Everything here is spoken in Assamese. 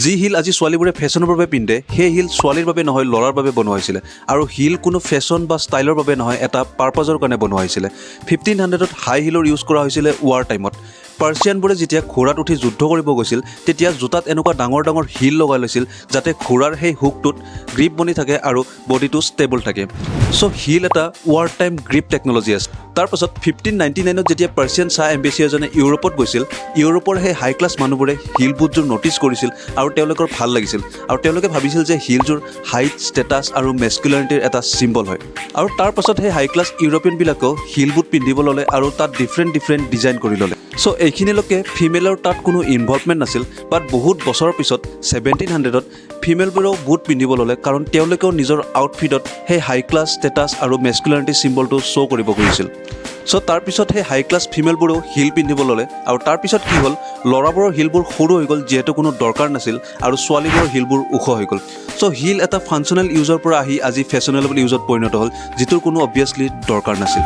যি হিল আজি ছোৱালীবোৰে ফেশ্বনৰ বাবে পিন্ধে সেই হিল ছোৱালীৰ বাবে নহয় ল'ৰাৰ বাবে বনোৱা হৈছিলে আৰু হিল কোনো ফেশ্বন বা ষ্টাইলৰ বাবে নহয় এটা পাৰপাজৰ কাৰণে বনোৱা হৈছিলে 1500ত হাই হিলৰ ইউজ কৰা হৈছিলে ৱাৰ টাইমত পাৰ্চিয়ানবোৰে যেতিয়া ঘোঁৰাত উঠি যুদ্ধ কৰিব গৈছিল তেতিয়া জোতাত এনেকুৱা ডাঙৰ ডাঙৰ হিল লগাই লৈছিল যাতে ঘোঁৰাৰ সেই হুকটোত গ্ৰিপ বনি থাকে আৰু বডিটো ষ্টেবল থাকে সো হিল এটা ৱাৰ টাইম গ্ৰিপ টেকনলজি আছে তাৰপাছত 1599ত যেতিয়া পাৰ্চিয়ান চাহ এম্বেচিয়াৰজনে ইউৰোপত গৈছিল ইউৰোপৰ সেই হাই ক্লাছ মানুহবোৰে হিল বুটযোৰ নটিচ কৰিছিল আৰু তেওঁলোকৰ ভাল লাগিছিল আৰু তেওঁলোকে ভাবিছিল যে হিলযোৰ হাইট ষ্টেটাছ আৰু মেস্কুলাৰিটিৰ এটা চিম্বল হয় আৰু তাৰপাছত সেই হাই ক্লাছ ইউৰোপিয়ানবিলাকেও হিল বুট পিন্ধিব ল'লে আৰু তাত ডিফাৰেণ্ট ডিজাইন কৰি ল'লে সো এইখিনিলৈকে ফিমেলৰ তাত কোনো ইনভলভমেণ্ট নাছিল বাট বহুত বছৰৰ পিছত 1700ত ফিমেলবোৰেও বুট পিন্ধিব ল'লে কাৰণ তেওঁলোকেও নিজৰ আউটফিটত সেই হাই ক্লাছ ষ্টেটাছ আৰু মেস্কুলাৰিটি চিম্বলটো শ্ব' কৰিব খুজিছিল সো তাৰপিছত সেই হাই ক্লাছ ফিমেলবোৰেও হিল পিন্ধিব ল'লে আৰু তাৰপিছত কি হ'ল ল'ৰাবোৰৰ হিলবোৰ সৰু হৈ গ'ল যিহেতু কোনো দৰকাৰ নাছিল আৰু ছোৱালীবোৰৰ হিলবোৰ ওখ হৈ গ'ল সো হিল এটা ফাংচনেল ইউজৰ পৰা আহি আজি ফেশ্বনেবল ইউজত পৰিণত হ'ল যিটোৰ কোনো অবভিয়াছলি দৰকাৰ নাছিল